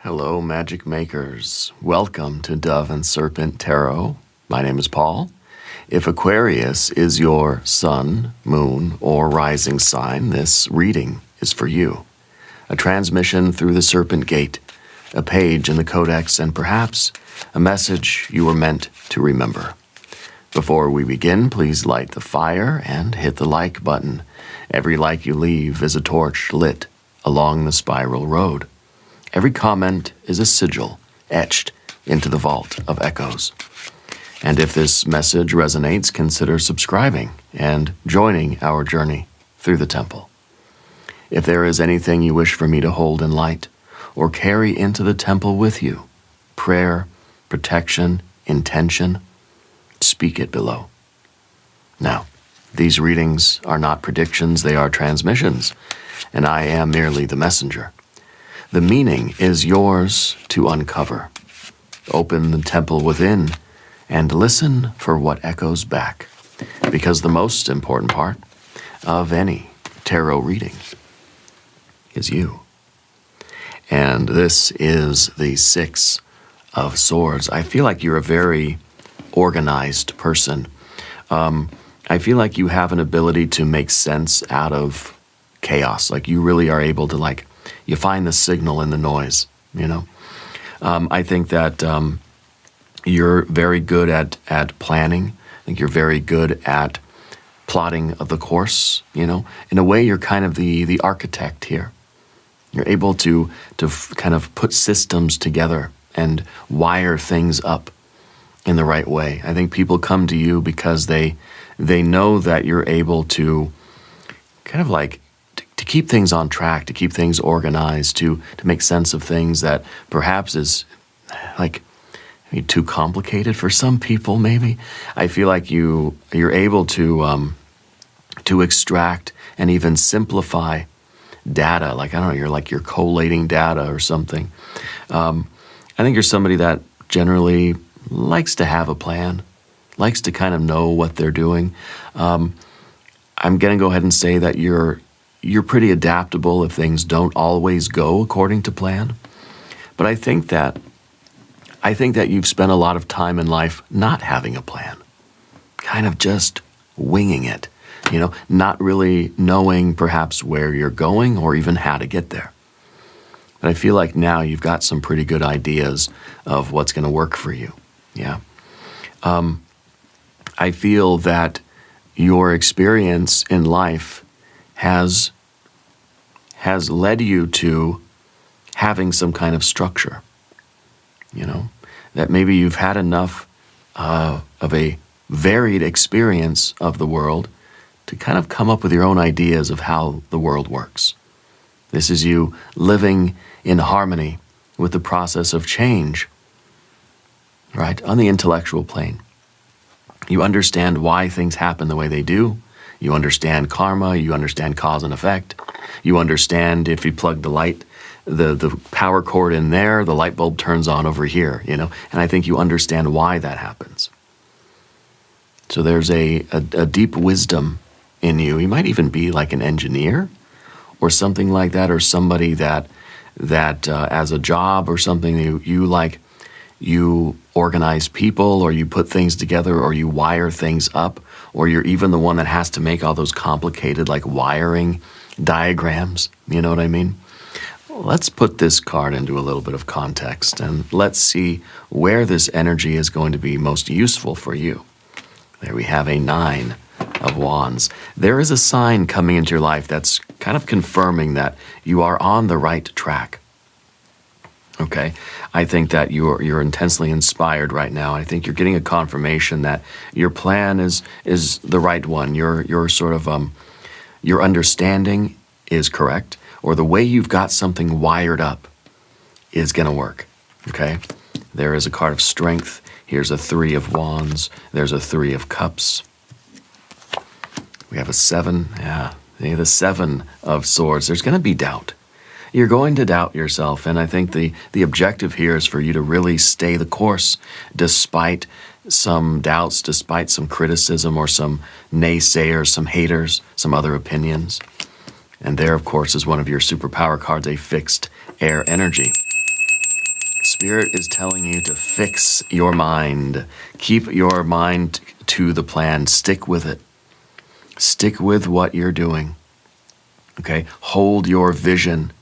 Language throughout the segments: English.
Hello, magic makers. Welcome to Dove and Serpent Tarot. My name is Paul. If Aquarius is your sun, moon, or rising sign, this reading is for you. A transmission through the Serpent Gate, a page in the Codex, and perhaps a message you were meant to remember. Before we begin, please light the fire and hit the like button. Every like you leave is a torch lit along the spiral road. Every comment is a sigil etched into the vault of echoes. And if this message resonates, consider subscribing and joining our journey through the temple. If there is anything you wish for me to hold in light or carry into the temple with you, prayer, protection, intention, speak it below. Now, these readings are not predictions, they are transmissions, and I am merely the messenger. The meaning is yours to uncover. Open the temple within and listen for what echoes back, because the most important part of any tarot reading is you. And this is the Six of Swords. I feel like you're a very organized person. I feel like you have an ability to make sense out of chaos. Like you really are able to you find the signal in the noise, you know? I think that you're very good at planning. I think you're very good at plotting the course, you know? In a way, you're kind of the architect here. You're able to kind of put systems together and wire things up in the right way. I think people come to you because they know that you're able to kind of to keep things on track, to keep things organized, to make sense of things that perhaps is maybe too complicated for some people, maybe. I feel like you're able to extract and even simplify data. You're collating data or something. I think you're somebody that generally likes to have a plan, likes to kind of know what they're doing. I'm going to go ahead and say that you're pretty adaptable if things don't always go according to plan. But I think that you've spent a lot of time in life not having a plan, kind of just winging it, you know, not really knowing perhaps where you're going or even how to get there. But I feel like now you've got some pretty good ideas of what's going to work for you. Yeah. I feel that your experience in life has led you to having some kind of structure, you know, that maybe you've had enough of a varied experience of the world to kind of come up with your own ideas of how the world works. This is you living in harmony with the process of change, right, on the intellectual plane. You understand why things happen the way they do. You understand karma, you understand cause and effect. You understand if you plug the power cord in there, the light bulb turns on over here, you know? And I think you understand why that happens. So there's a deep wisdom in you. You might even be like an engineer or something like that, or somebody that as a job or something, you organize people, or you put things together, or you wire things up, or you're even the one that has to make all those complicated wiring diagrams. You know what I mean? Let's put this card into a little bit of context, and let's see where this energy is going to be most useful for you. There we have a 9 of Wands. There is a sign coming into your life that's kind of confirming that you are on the right track. Okay, I think that you're intensely inspired right now. I think you're getting a confirmation that your plan is the right one. Your sort of your understanding is correct, or the way you've got something wired up is going to work. Okay, there is a card of strength. Here's a 3 of Wands. There's a 3 of Cups. We have a 7. Yeah, the 7 of Swords. There's going to be doubt. You're going to doubt yourself, and I think the objective here is for you to really stay the course despite some doubts, despite some criticism or some naysayers, some haters, some other opinions. And there, of course, is one of your superpower cards, a fixed air energy. Spirit is telling you to fix your mind. Keep your mind to the plan. Stick with it. Stick with what you're doing. Okay? Hold your vision.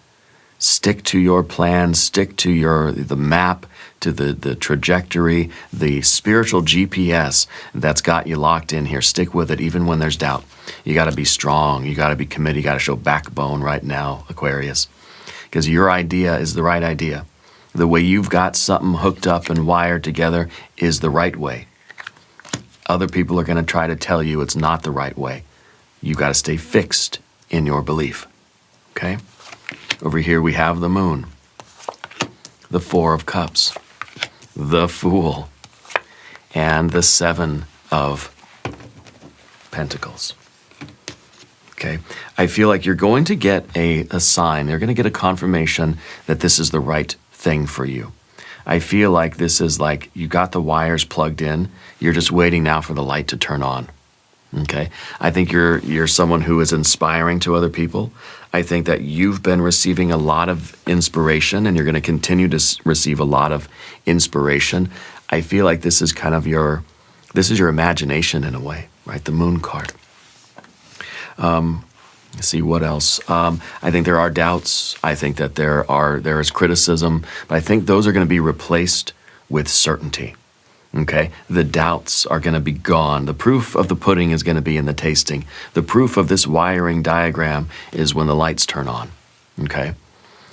Stick to your plan. Stick to the map, to the trajectory, the spiritual GPS that's got you locked in here. Stick with it even when there's doubt. You got to be strong. You got to be committed. You got to show backbone right now, Aquarius, because your idea is the right idea. The way you've got something hooked up and wired together is the right way. Other people are going to try to tell you it's not the right way. You got to stay fixed in your belief. Okay? Over here we have the Moon, the Four of Cups, the Fool, and the Seven of Pentacles. Okay? I feel like you're going to get a sign. You're going to get a confirmation that this is the right thing for you. I feel like this is like you got the wires plugged in. You're just waiting now for the light to turn on. Okay? I think you're someone who is inspiring to other people. I think that you've been receiving a lot of inspiration, and you're going to continue to receive a lot of inspiration. I feel like this is kind of your imagination in a way, right? The Moon card. Let's see what else. I think there are doubts. I think that there is criticism, but I think those are going to be replaced with certainty. Okay? The doubts are going to be gone. The proof of the pudding is going to be in the tasting. The proof of this wiring diagram is when the lights turn on. Okay?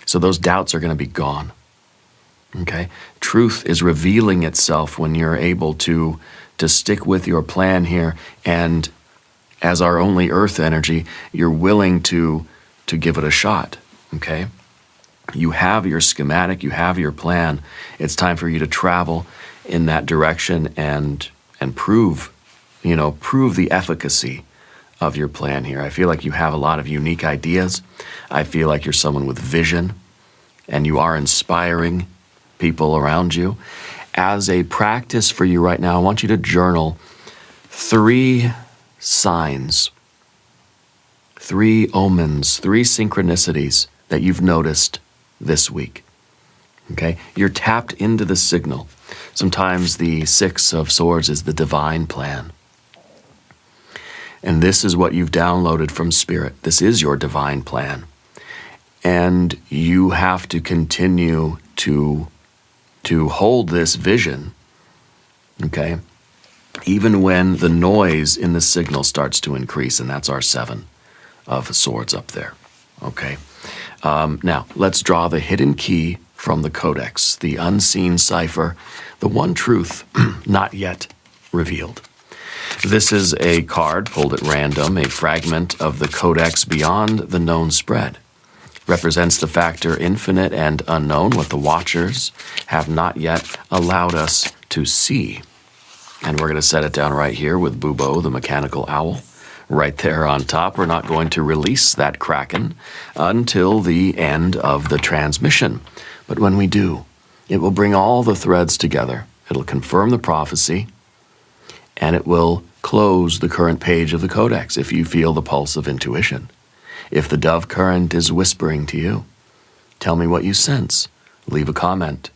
So those doubts are going to be gone. Okay? Truth is revealing itself when you're able to stick with your plan here, and as our only earth energy, you're willing to give it a shot. Okay? You have your schematic, you have your plan. It's time for you to travel in that direction and prove the efficacy of your plan here. I feel like you have a lot of unique ideas. I feel like you're someone with vision, and you are inspiring people around you. As a practice for you right now, I want you to journal 3 signs, 3 omens, 3 synchronicities that you've noticed this week. Okay? You're tapped into the signal. Sometimes the 6 of Swords is the divine plan. And this is what you've downloaded from Spirit. This is your divine plan. And you have to continue to hold this vision, okay, even when the noise in the signal starts to increase, and that's our 7 of Swords up there, okay? Now, let's draw the hidden key from the Codex, the unseen cipher, the one truth not yet revealed. This is a card pulled at random, a fragment of the Codex beyond the known spread. Represents the factor infinite and unknown, what the Watchers have not yet allowed us to see. And we're going to set it down right here with Bubo, the mechanical owl, right there on top. We're not going to release that Kraken until the end of the transmission. But when we do, it will bring all the threads together. It'll confirm the prophecy, and it will close the current page of the Codex if you feel the pulse of intuition. If the dove current is whispering to you, tell me what you sense. Leave a comment.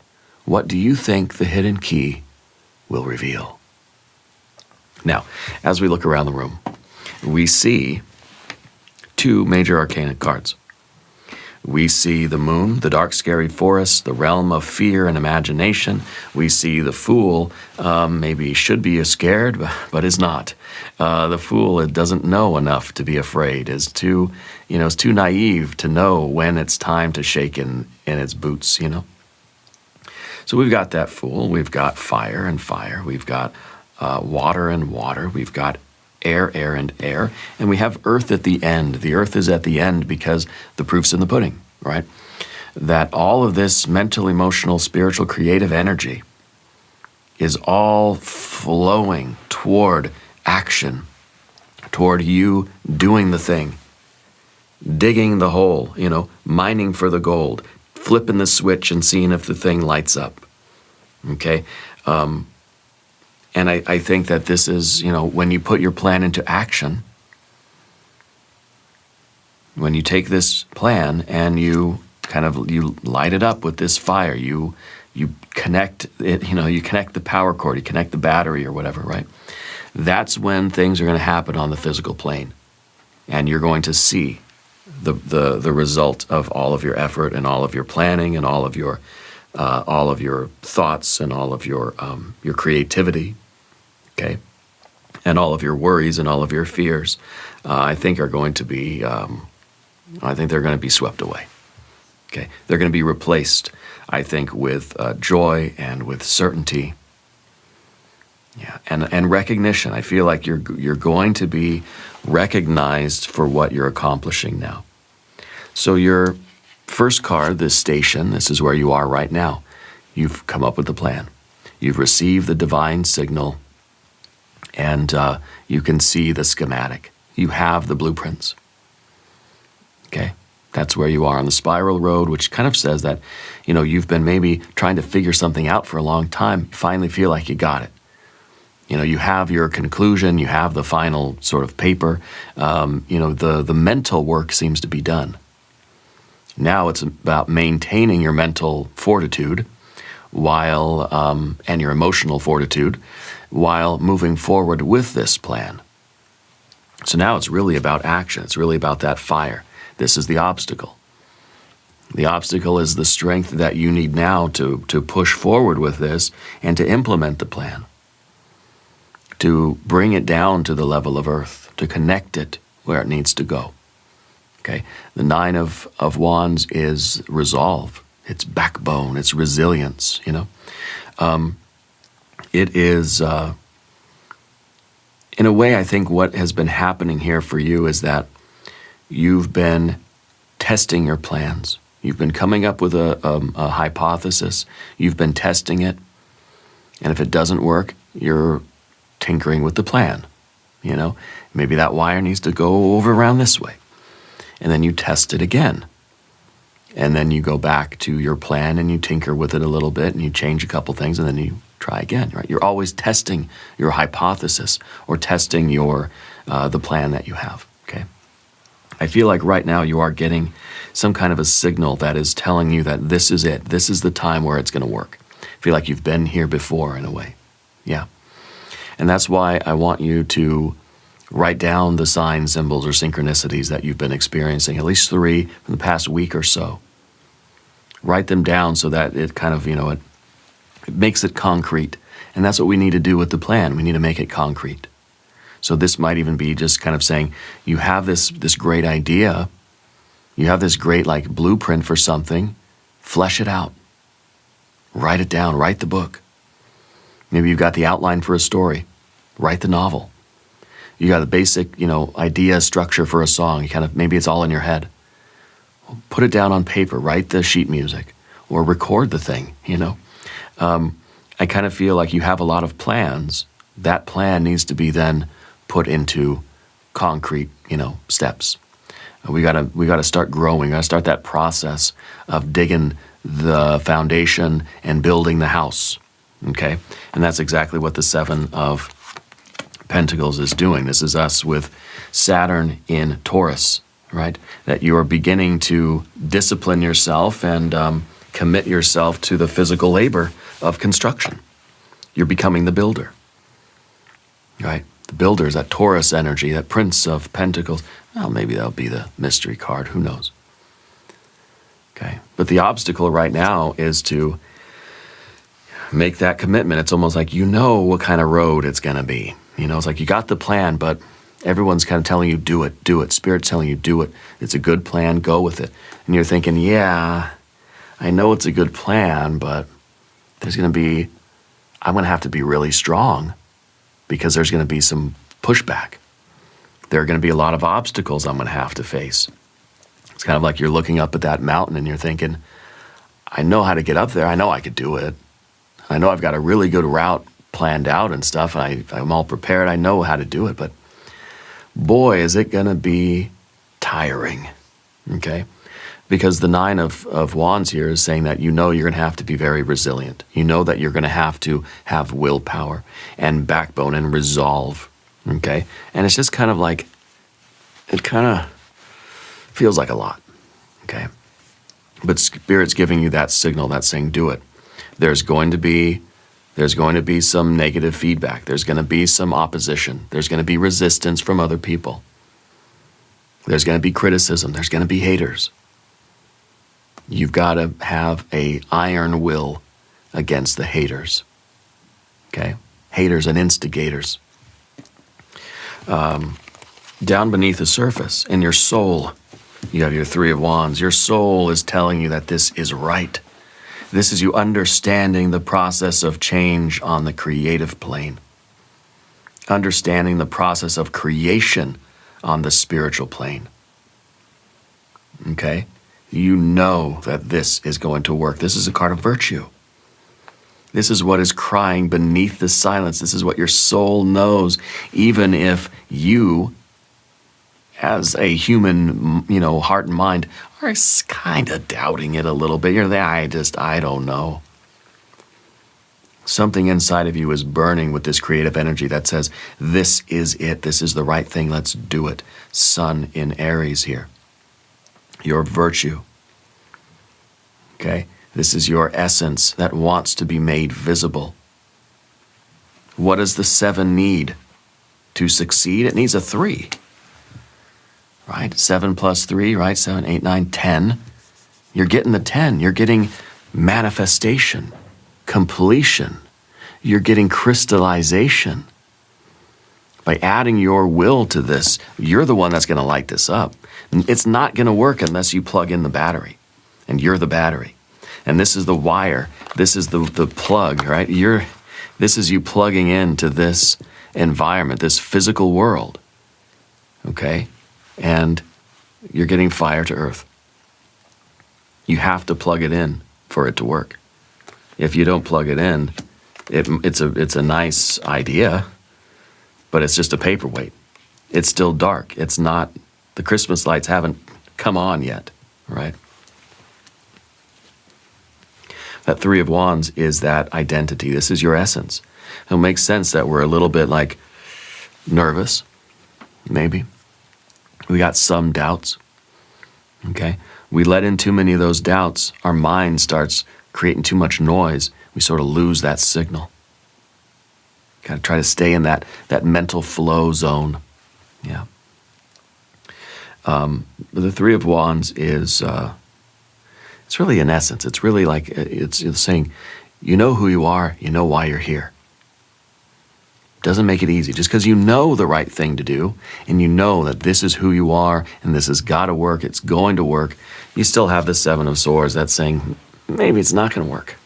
What do you think the hidden key will reveal? Now, as we look around the room, we see 2 major arcana cards. We see the Moon, the dark, scary forest, the realm of fear and imagination. We see the Fool, maybe should be scared, but is not. The Fool, it doesn't know enough to be afraid, is too naive to know when it's time to shake in its boots, So we've got that Fool. We've got fire and fire. We've got water and water. We've got air, air, and air. And we have earth at the end. The earth is at the end because the proof's in the pudding, right? That all of this mental, emotional, spiritual, creative energy is all flowing toward action, toward you doing the thing, digging the hole, mining for the gold, flipping the switch and seeing if the thing lights up, okay? And I think that this is, when you put your plan into action, when you take this plan and you light it up with this fire, you you connect it, you connect the power cord, you connect the battery or whatever, right? That's when things are going to happen on the physical plane. And you're going to see the result of all of your effort and all of your planning and all of your thoughts and all of your creativity, okay? And all of your worries and all of your fears, I think are going to be, I think they're going to be swept away. Okay, they're going to be replaced, I think, with joy and with certainty. Yeah, and recognition. I feel like you're going to be recognized for what you're accomplishing now. So your first card, this station, this is where you are right now. You've come up with the plan. You've received the divine signal, and you can see the schematic. You have the blueprints. Okay, that's where you are on the spiral road, which kind of says that, you've been maybe trying to figure something out for a long time. You finally feel like you got it. You have your conclusion, you have the final sort of paper. The mental work seems to be done. Now it's about maintaining your mental fortitude while, and your emotional fortitude while moving forward with this plan. So now it's really about action. It's really about that fire. This is the obstacle. The obstacle is the strength that you need now to push forward with this and to implement the plan, to bring it down to the level of earth, to connect it where it needs to go. Okay? The Nine of Wands is resolve. It's backbone. It's resilience, It is, in a way, I think what has been happening here for you is that you've been testing your plans. You've been coming up with a hypothesis. You've been testing it. And if it doesn't work, you're tinkering with the plan. Maybe that wire needs to go over around this way. And then you test it again. And then you go back to your plan and you tinker with it a little bit and you change a couple things and then you try again, right? You're always testing your hypothesis or testing your the plan that you have, okay? I feel like right now you are getting some kind of a signal that is telling you that this is it. This is the time where it's going to work. I feel like you've been here before in a way. Yeah. And that's why I want you to write down the signs, symbols, or synchronicities that you've been experiencing, at least 3 from the past week or so. Write them down so that it kind of, it makes it concrete. And that's what we need to do with the plan. We need to make it concrete. So this might even be just kind of saying, you have this great idea, you have this great blueprint for something, flesh it out. Write it down, write the book. Maybe you've got the outline for a story, write the novel. You got a basic, idea, structure for a song. Maybe it's all in your head. Put it down on paper, write the sheet music, or record the thing, I kind of feel like you have a lot of plans. That plan needs to be then put into concrete, steps. We gotta start growing. We gotta start that process of digging the foundation and building the house, okay? And that's exactly what the 7 of Pentacles is doing. This is us with Saturn in Taurus, right? That you are beginning to discipline yourself and commit yourself to the physical labor of construction. You're becoming the builder, right? The builder is that Taurus energy, that Prince of Pentacles. Well, maybe that'll be the mystery card. Who knows? Okay. But the obstacle right now is to make that commitment. It's almost like what kind of road it's going to be. It's like you got the plan, but everyone's kind of telling you, do it. Spirit's telling you, do it. It's a good plan, go with it. And you're thinking, yeah, I know it's a good plan, but I'm going to have to be really strong because there's going to be some pushback. There are going to be a lot of obstacles I'm going to have to face. It's kind of like you're looking up at that mountain and you're thinking, I know how to get up there. I know I could do it. I know I've got a really good route planned out and stuff. I'm all prepared. I know how to do it, but boy, is it going to be tiring, okay? Because the 9 of Wands here is saying that you're going to have to be very resilient. You know that you're going to have willpower and backbone and resolve, okay? And it's just kind of like, it kind of feels like a lot, okay? But Spirit's giving you that signal that's saying, do it. There's going to be some negative feedback. There's going to be some opposition. There's going to be resistance from other people. There's going to be criticism. There's going to be haters. You've got to have an iron will against the haters. Okay? Haters and instigators. Down beneath the surface, in your soul, you have your Three of Wands. Your soul is telling you that this is right. This is you understanding the process of change on the creative plane. Understanding the process of creation on the spiritual plane. Okay? You know that this is going to work. This is a card of virtue. This is what is crying beneath the silence. This is what your soul knows, even if you, as a human, heart and mind, are kind of doubting it a little bit. You're there, I don't know. Something inside of you is burning with this creative energy that says, this is it. This is the right thing. Let's do it. Sun in Aries here. Your virtue. Okay? This is your essence that wants to be made visible. What does the 7 need to succeed? It needs a 3. Right? 7 plus 3, right? 7, 8, 9, 10. You're getting the 10. You're getting manifestation, completion. You're getting crystallization. By adding your will to this, you're the one that's going to light this up. It's not going to work unless you plug in the battery. And you're the battery. And this is the wire. This is the plug, right? This is you plugging into this environment, this physical world. Okay? And you're getting fire to earth. You have to plug it in for it to work. If you don't plug it in, it's a nice idea, but it's just a paperweight. It's still dark. It's not, the Christmas lights haven't come on yet, right? That Three of Wands is that identity. This is your essence. It makes sense that we're a little bit like nervous, maybe. We got some doubts, okay? We let in too many of those doubts. Our mind starts creating too much noise. We sort of lose that signal. Got to try to stay in that mental flow zone. Yeah. The Three of Wands is, it's really an essence. It's really like, it's saying, you know who you are, you know why you're here. Doesn't make it easy. Just because you know the right thing to do, and you know that this is who you are, and this has got to work, it's going to work, you still have the Seven of Swords that's saying, maybe it's not going to work.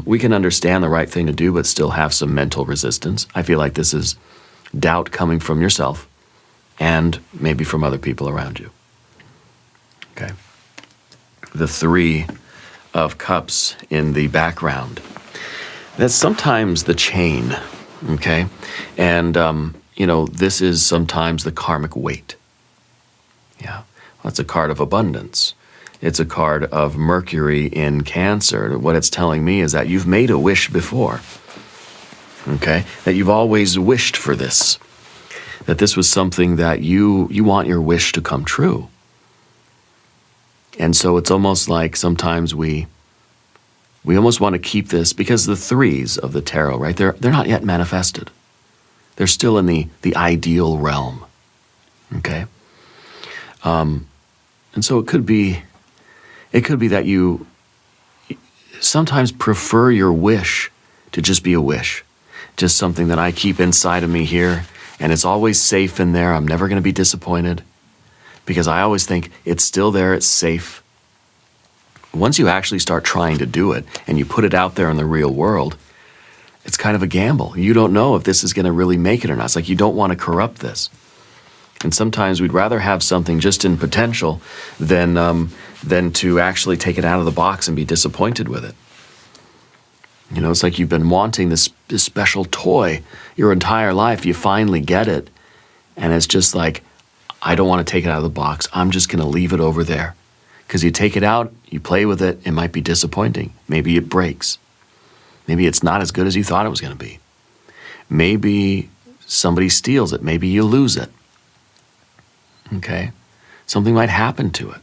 We can understand the right thing to do, but still have some mental resistance. I feel like this is doubt coming from yourself, and maybe from other people around you. Okay. The Three of Cups in the background. That's sometimes the chain, okay? And, this is sometimes the karmic weight. Yeah. Well, that's a card of abundance. It's a card of Mercury in Cancer. What it's telling me is that you've made a wish before, okay? That you've always wished for this. That this was something that you want your wish to come true. And so it's almost like sometimes we almost want to keep this, because the threes of the tarot, right, they're not yet manifested. They're still in the ideal realm, okay? And so it could be that you sometimes prefer your wish to just be a wish, just something that I keep inside of me here, and it's always safe in there. I'm never going to be disappointed, because I always think it's still there, it's safe. Once you actually start trying to do it and you put it out there in the real world, it's kind of a gamble. You don't know if this is going to really make it or not. It's like you don't want to corrupt this. And sometimes we'd rather have something just in potential than to actually take it out of the box and be disappointed with it. It's like you've been wanting this special toy your entire life. You finally get it, and it's just like, I don't want to take it out of the box. I'm just going to leave it over there. Because you take it out, you play with it, it might be disappointing. Maybe it breaks. Maybe it's not as good as you thought it was going to be. Maybe somebody steals it. Maybe you lose it. Okay? Something might happen to it.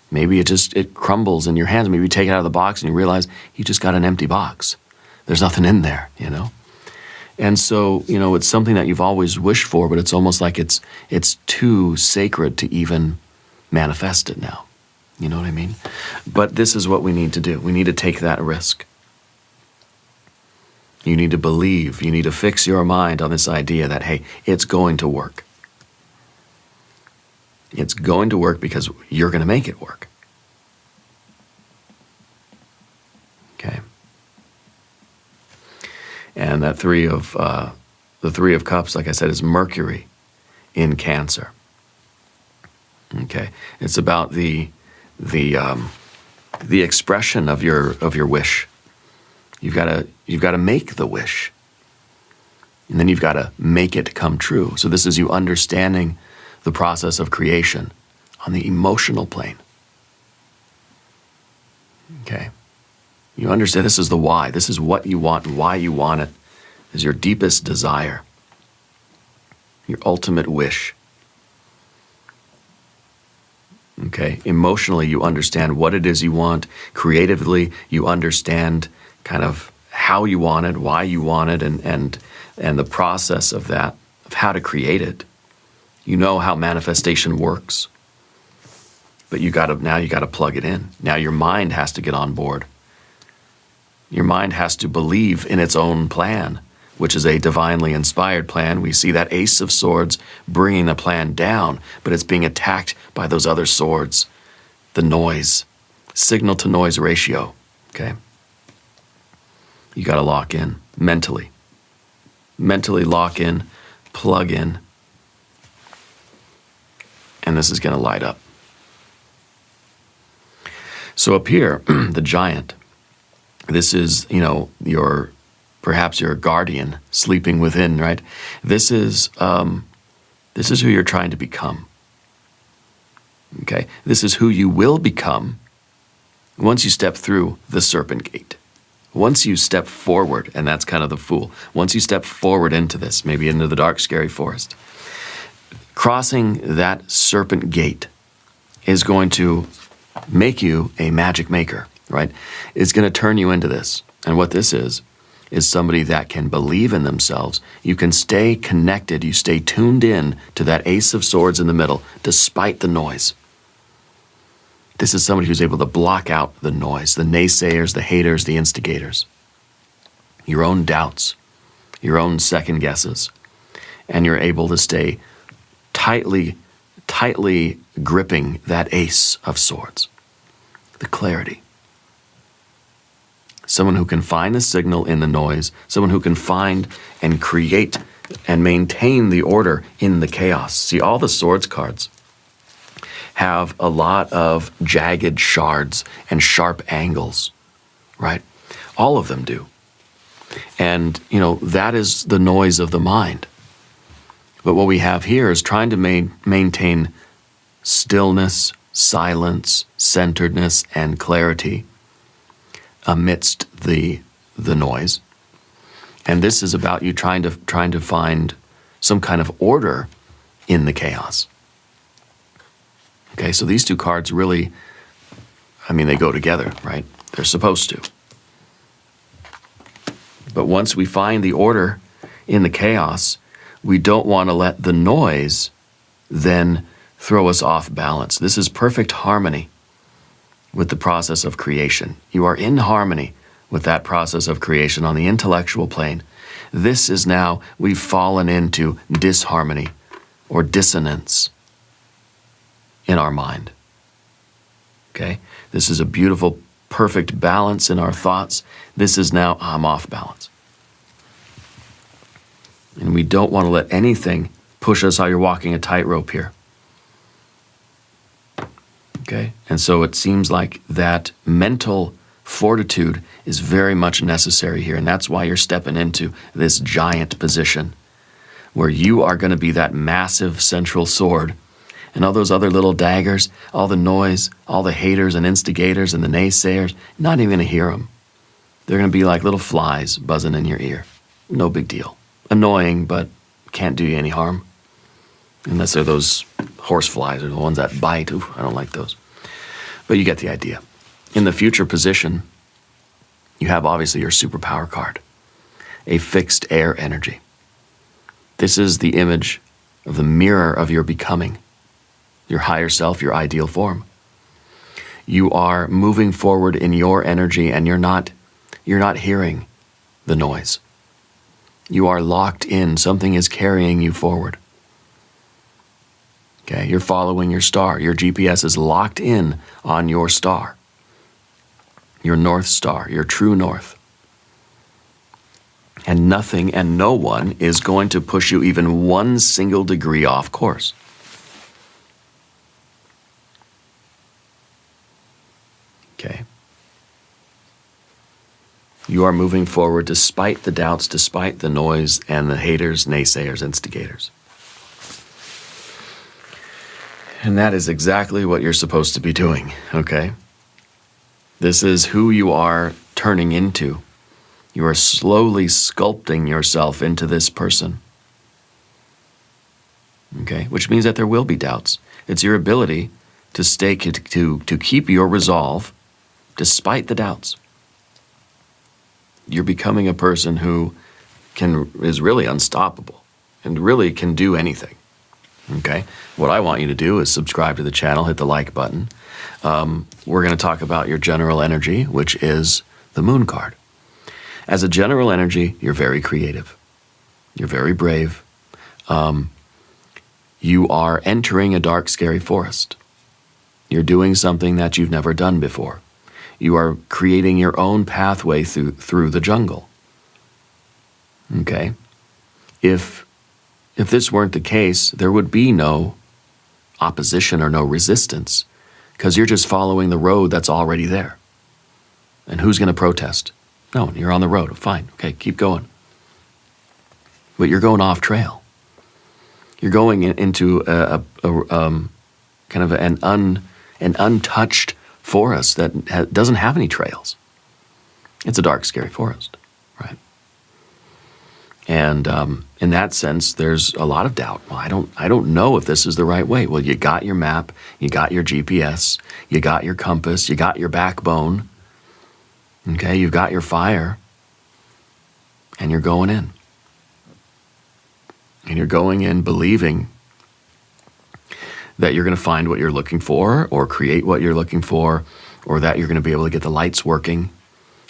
Maybe it crumbles in your hands. Maybe you take it out of the box and you realize you just got an empty box. There's nothing in there, you know? And so, you know, it's something that you've always wished for, but it's almost like it's too sacred to even manifest it now. You know what I mean? But this is what we need to do. We need to take that risk. You need to believe. You need to fix your mind on this idea that, hey, it's going to work. It's going to work because you're going to make it work. Okay. And that the Three of Cups, like I said, is Mercury in Cancer. Okay. It's about the expression of your wish. You've got to make the wish, and then you've got to make it come true. So this is you understanding the process of creation on the emotional plane. Okay, you understand this is the why. This is what you want and why you want it. This is your deepest desire, your ultimate wish. Okay, emotionally, you understand what it is you want. Creatively, you understand kind of how you want it, why you want it, and the process of that, of how to create it. You know how manifestation works, but now you gotta plug it in. Now your mind has to get on board. Your mind has to believe in its own plan, which is a divinely inspired plan. We see that Ace of Swords bringing the plan down, but it's being attacked by those other swords. The noise, signal to noise ratio, okay? You got to lock in mentally. Mentally lock in, plug in, and this is going to light up. So up here, the giant, this is, you know, perhaps your guardian sleeping within, right? This is who you're trying to become. Okay? This is who you will become once you step through the serpent gate. Once you step forward, and that's kind of the Fool, once you step forward into this, maybe into the dark, scary forest, crossing that serpent gate is going to make you a magic maker, right? It's going to turn you into this. And what this is somebody that can believe in themselves. You can stay connected, you stay tuned in to that Ace of Swords in the middle, despite the noise. This is somebody who's able to block out the noise, the naysayers, the haters, the instigators, your own doubts, your own second guesses, and you're able to stay tightly gripping that Ace of Swords, the clarity. Someone who can find the signal in the noise, someone who can find and create and maintain the order in the chaos. See, all the Swords cards have a lot of jagged shards and sharp angles, right? All of them do. And, you know, that is the noise of the mind. But what we have here is trying to maintain stillness, silence, centeredness, and clarity amidst the noise. And this is about you trying to find some kind of order in the chaos. Okay, so these two cards really, I mean, they go together, right? They're supposed to. But once we find the order in the chaos, we don't want to let the noise then throw us off balance. This is perfect harmony with the process of creation. You are in harmony with that process of creation on the intellectual plane. This is now, we've fallen into disharmony or dissonance in our mind. Okay? This is a beautiful, perfect balance in our thoughts. This is now, I'm off balance. And we don't want to let anything push us while you're walking a tightrope here. Okay? And so it seems like that mental fortitude is very much necessary here. And that's why you're stepping into this giant position where you are going to be that massive central sword. And all those other little daggers, all the noise, all the haters and instigators and the naysayers, not even going to hear them. They're going to be like little flies buzzing in your ear. No big deal. Annoying, but can't do you any harm. Unless they're those horse flies or the ones that bite. Ooh, I don't like those. But you get the idea. In the future position, you have obviously your superpower card, a fixed air energy. This is the image of the mirror of your becoming, your higher self, your ideal form. You are moving forward in your energy, and you're not hearing the noise. You are locked in. Something is carrying you forward. Okay, you're following your star. Your GPS is locked in on your star, your North Star, your true north. And nothing and no one is going to push you even 1 single degree off course. Okay. You are moving forward despite the doubts, despite the noise and the haters, naysayers, instigators. And that is exactly what you're supposed to be doing, okay? This is who you are turning into. You are slowly sculpting yourself into this person. Okay? Which means that there will be doubts. It's your ability to to keep your resolve despite the doubts. You're becoming a person who is really unstoppable and really can do anything. Okay? What I want you to do is subscribe to the channel, hit the like button. We're going to talk about your general energy, which is the moon card. As a general energy, you're very creative. You're very brave. You are entering a dark, scary forest. You're doing something that you've never done before. You are creating your own pathway through the jungle. Okay? If this weren't the case, there would be no opposition or no resistance, because you're just following the road that's already there. And who's going to protest? No one. You're on the road. Fine. Okay, keep going. But you're going off trail. You're going into a kind of an untouched forest that doesn't have any trails. It's a dark, scary forest, right? And in that sense, there's a lot of doubt. Well, I don't know if this is the right way. Well, you got your map, you got your GPS, you got your compass, you got your backbone. Okay, you've got your fire, and you're going in. And you're going in believing that you're going to find what you're looking for, or create what you're looking for, or that you're going to be able to get the lights working.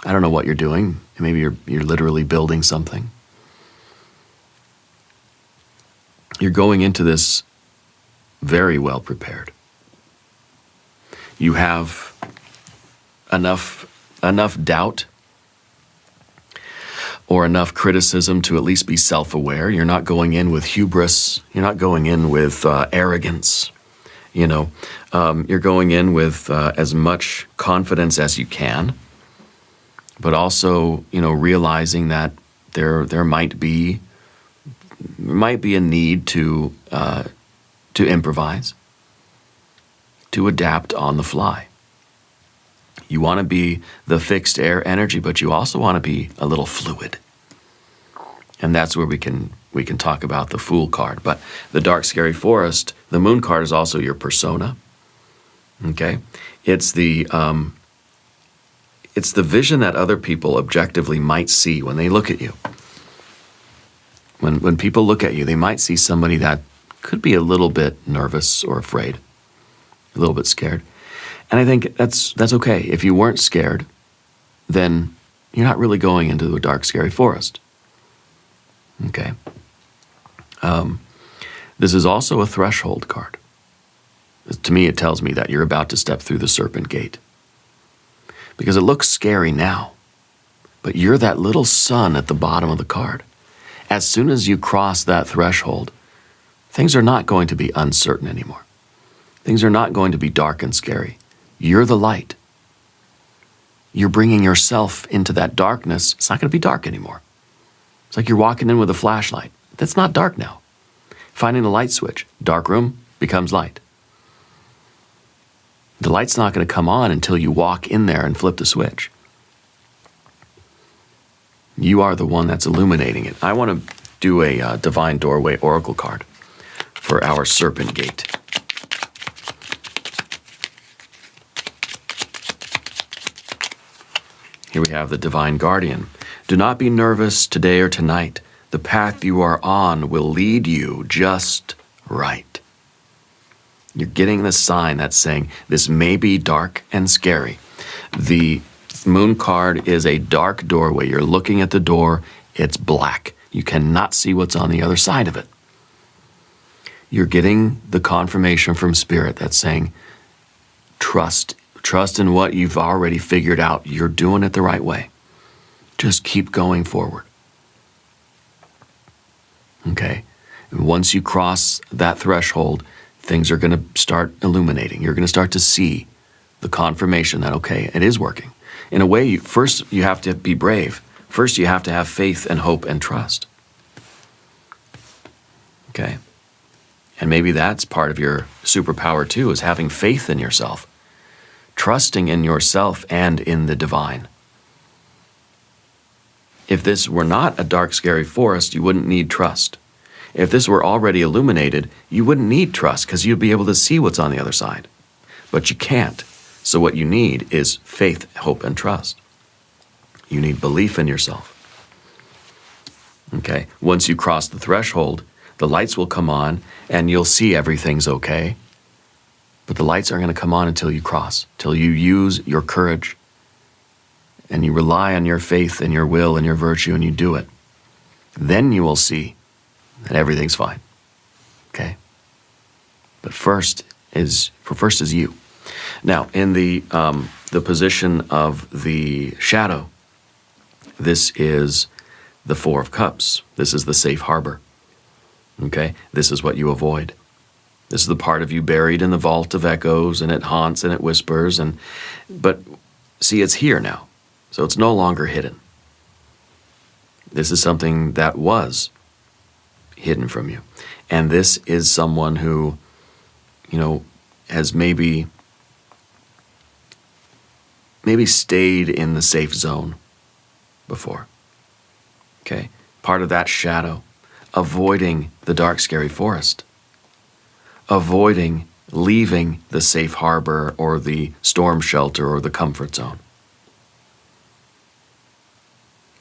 I don't know what you're doing. Maybe you're literally building something. You're going into this very well prepared. You have enough doubt or enough criticism to at least be self-aware. You're not going in with hubris. You're not going in with arrogance. You're going in with as much confidence as you can, but also, realizing that there might be a need to improvise, to adapt on the fly. You want to be the fixed air energy, but you also want to be a little fluid. And that's where we can talk about the Fool card. But the dark, scary forest, the moon card is also your persona. Okay? It's the vision that other people objectively might see when they look at you. When people look at you, they might see somebody that could be a little bit nervous or afraid, a little bit scared. And I think that's okay. If you weren't scared, then you're not really going into a dark, scary forest. Okay? This is also a threshold card. To me, it tells me that you're about to step through the Serpent gate. Because it looks scary now, but you're that little sun at the bottom of the card. As soon as you cross that threshold, things are not going to be uncertain anymore. Things are not going to be dark and scary. You're the light. You're bringing yourself into that darkness. It's not going to be dark anymore. It's like you're walking in with a flashlight. That's not dark now. Finding the light switch. Dark room becomes light. The light's not going to come on until you walk in there and flip the switch. You are the one that's illuminating it. I want to do a Divine Doorway Oracle card for our Serpent Gate. Here we have the divine guardian. Do not be nervous today or tonight. The path you are on will lead you just right. You're getting the sign that's saying this may be dark and scary. The moon card is a dark doorway. You're looking at the door. It's black. You cannot see what's on the other side of it. You're getting the confirmation from Spirit that's saying, trust in what you've already figured out. You're doing it the right way. Just keep going forward. Okay? And once you cross that threshold, things are going to start illuminating. You're going to start to see the confirmation that, okay, it is working. In a way, first you have to be brave. First you have to have faith and hope and trust. Okay? And maybe that's part of your superpower too, is having faith in yourself. Trusting in yourself and in the divine. If this were not a dark, scary forest, you wouldn't need trust. If this were already illuminated, you wouldn't need trust because you'd be able to see what's on the other side. But you can't. So what you need is faith, hope, and trust. You need belief in yourself. Okay? Once you cross the threshold, the lights will come on and you'll see everything's okay. But the lights aren't going to come on until you cross, till you use your courage and you rely on your faith and your will and your virtue and you do it. Then you will see that everything's fine. Okay? But first is you. Now, in the position of the shadow, this is the Four of Cups. This is the safe harbor. Okay? This is what you avoid. This is the part of you buried in the vault of echoes, and it haunts and it whispers. But see, it's here now. So it's no longer hidden. This is something that was hidden from you. And this is someone who, has maybe stayed in the safe zone before. Okay? Part of that shadow, avoiding the dark, scary forest. Avoiding leaving the safe harbor or the storm shelter or the comfort zone.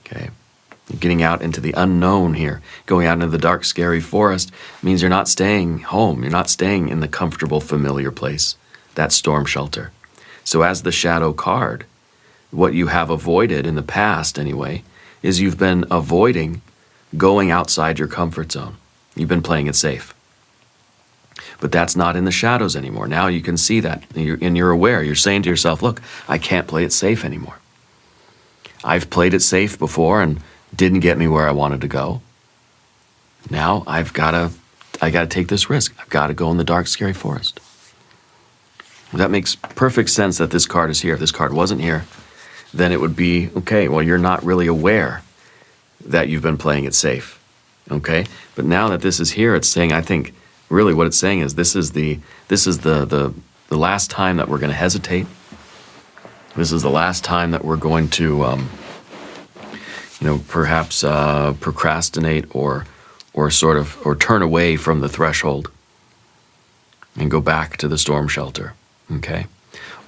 Okay? Getting out into the unknown here, going out into the dark, scary forest means you're not staying home. You're not staying in the comfortable, familiar place, that storm shelter. So as the shadow card, what you have avoided in the past anyway, is you've been avoiding going outside your comfort zone. You've been playing it safe. But that's not in the shadows anymore. Now you can see that, and you're aware. You're saying to yourself, look, I can't play it safe anymore. I've played it safe before and didn't get me where I wanted to go. Now I gotta take this risk. I've got to go in the dark, scary forest. That makes perfect sense that this card is here. If this card wasn't here, then it would be, okay, well, you're not really aware that you've been playing it safe. Okay? But now that this is here, it's saying, I think, really what it's saying is this is the last time that we're going to hesitate. This is the last time that we're going to, perhaps procrastinate or turn away from the threshold and go back to the storm shelter. Okay?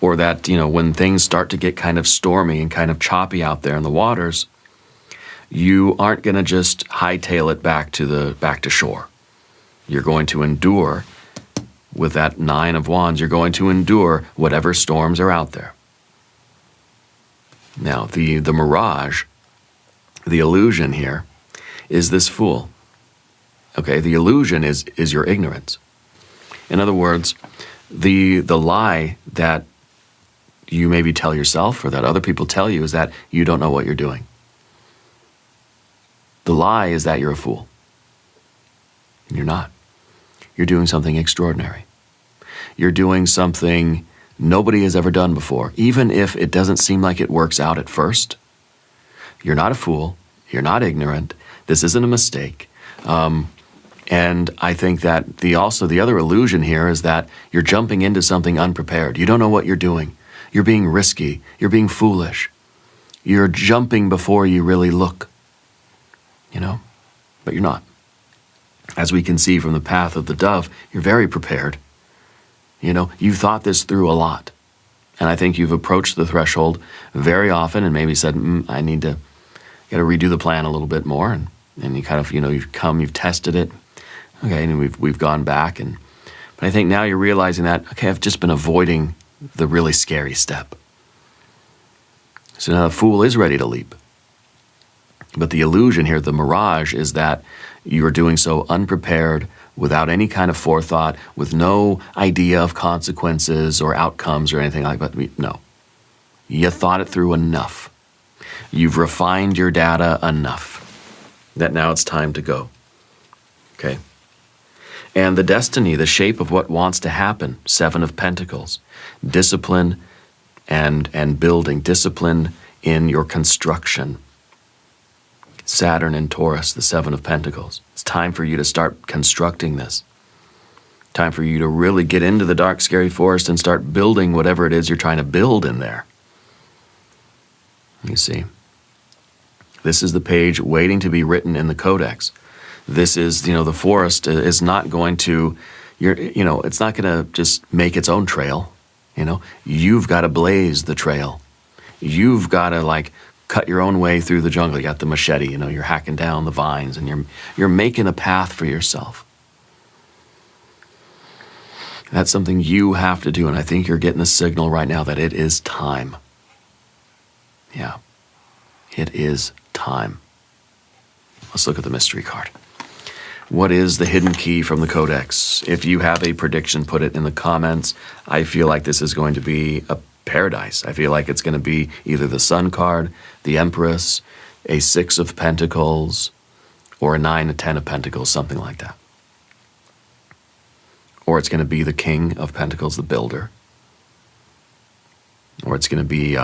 Or that, when things start to get kind of stormy and kind of choppy out there in the waters, you aren't going to just hightail it back to shore. You're going to endure, with that Nine of Wands, you're going to endure whatever storms are out there. Now, the mirage, the illusion here, is this Fool. Okay, the illusion is your ignorance. In other words, the lie that you maybe tell yourself or that other people tell you is that you don't know what you're doing. The lie is that you're a fool. And you're not. You're doing something extraordinary. You're doing something nobody has ever done before, even if it doesn't seem like it works out at first. You're not a fool. You're not ignorant. This isn't a mistake. And I think that the other illusion here is that you're jumping into something unprepared. You don't know what you're doing. You're being risky. You're being foolish. You're jumping before you really look. But you're not. As we can see from the path of the dove, you're very prepared. You've thought this through a lot. And I think you've approached the threshold very often and maybe said, I need to got to redo the plan a little bit more. And you kind of, you've tested it. Okay, and we've gone back. But I think now you're realizing that, okay, I've just been avoiding the really scary step. So now the Fool is ready to leap. But the illusion here, the mirage, is that you are doing so unprepared, without any kind of forethought, with no idea of consequences or outcomes or anything like that. No. You thought it through enough. You've refined your data enough that now it's time to go. Okay? And the destiny, the shape of what wants to happen, 7 of Pentacles, discipline and building, discipline in your construction. Saturn and Taurus, the 7 of Pentacles. It's time for you to start constructing this. Time for you to really get into the dark, scary forest and start building whatever it is you're trying to build in there. You see, this is the page waiting to be written in the codex. This is, the forest is not going to, it's not going to just make its own trail. You've got to blaze the trail. You've got to cut your own way through the jungle. You got the machete, you're hacking down the vines and you're making a path for yourself. That's something you have to do, and I think you're getting a signal right now that it is time. Yeah, it is time. Let's look at the mystery card. What is the hidden key from the codex? If you have a prediction, put it in the comments. I feel like this is going to be a paradise. I feel like it's going to be either the Sun card, the Empress, a 6 of Pentacles, or a 9, a 10 of Pentacles, something like that. Or it's going to be the King of Pentacles, the Builder. Or it's going to be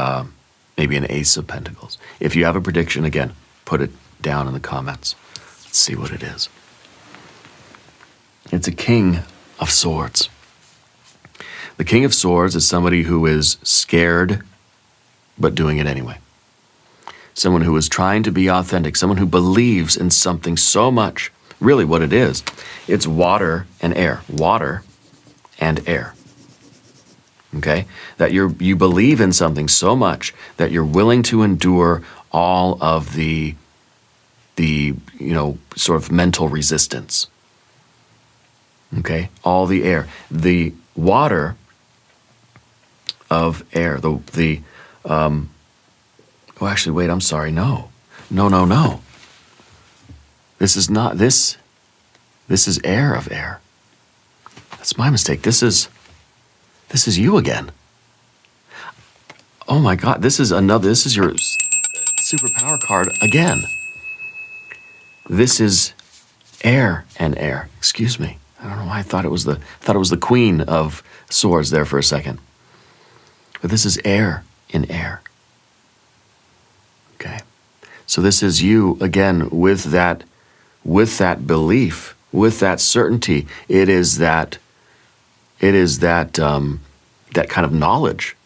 maybe an Ace of Pentacles. If you have a prediction, again, put it down in the comments. Let's see what it is. It's a King of Swords. The King of Swords is somebody who is scared, but doing it anyway. Someone who is trying to be authentic, someone who believes in something so much. Really what it is, it's water and air. Water and air. Okay? That you believe in something so much that you're willing to endure all of the sort of mental resistance. Okay? All the air. The water of air. Actually, wait, I'm sorry. No. This is not, this is air of air. That's my mistake. This is you again. Oh my God, this is your superpower card again. This is air and air. Excuse me. I don't know why I thought it was the Queen of Swords there for a second. But this is air in air. Okay. So this is you again with that belief, with that certainty. It is that kind of knowledge,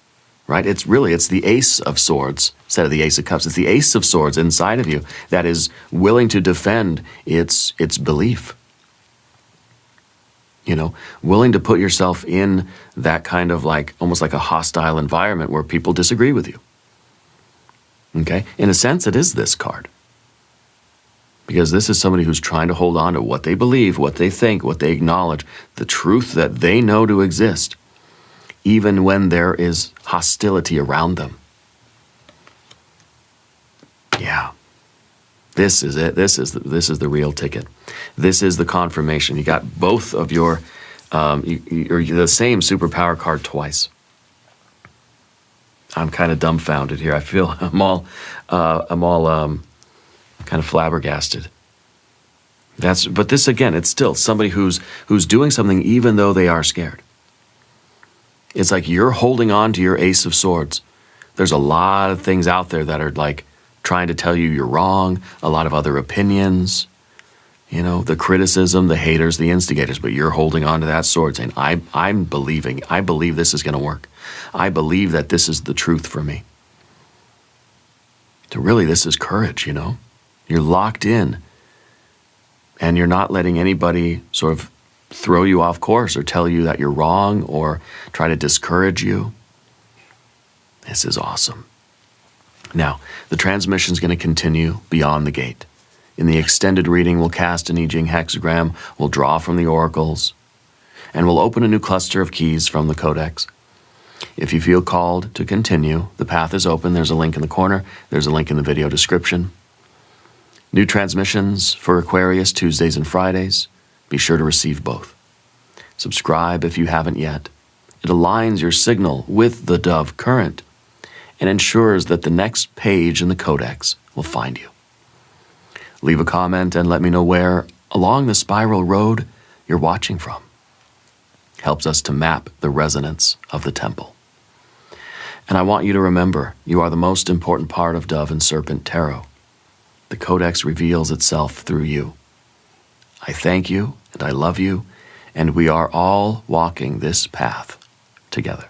right? It's the Ace of Swords instead of the Ace of Cups. It's the Ace of Swords inside of you that is willing to defend its belief. Willing to put yourself in that kind of almost like a hostile environment where people disagree with you. Okay? In a sense, it is this card. Because this is somebody who's trying to hold on to what they believe, what they think, what they acknowledge, the truth that they know to exist, even when there is hostility around them. Yeah. This is it. This is the real ticket. This is the confirmation. You got both of you're the same superpower card twice. I'm kind of dumbfounded here. I feel I'm all kind of flabbergasted. But this again, it's still somebody who's doing something even though they are scared. It's like you're holding on to your Ace of Swords. There's a lot of things out there that are trying to tell you you're wrong, a lot of other opinions, the criticism, the haters, the instigators, but you're holding on to that sword saying, I believe this is going to work. I believe that this is the truth for me. So really, this is courage, You're locked in, and you're not letting anybody sort of throw you off course or tell you that you're wrong or try to discourage you. This is awesome. Now, the transmission is going to continue beyond the gate. In the extended reading, we'll cast an I Ching hexagram, we'll draw from the oracles, and we'll open a new cluster of keys from the codex. If you feel called to continue, the path is open. There's a link in the corner. There's a link in the video description. New transmissions for Aquarius Tuesdays and Fridays. Be sure to receive both. Subscribe if you haven't yet. It aligns your signal with the dove current and ensures that the next page in the codex will find you. Leave a comment and let me know where along the spiral road you're watching from. Helps us to map the resonance of the temple. And I want you to remember, you are the most important part of Dove and Serpent Tarot. The codex reveals itself through you. I thank you and I love you, and we are all walking this path together.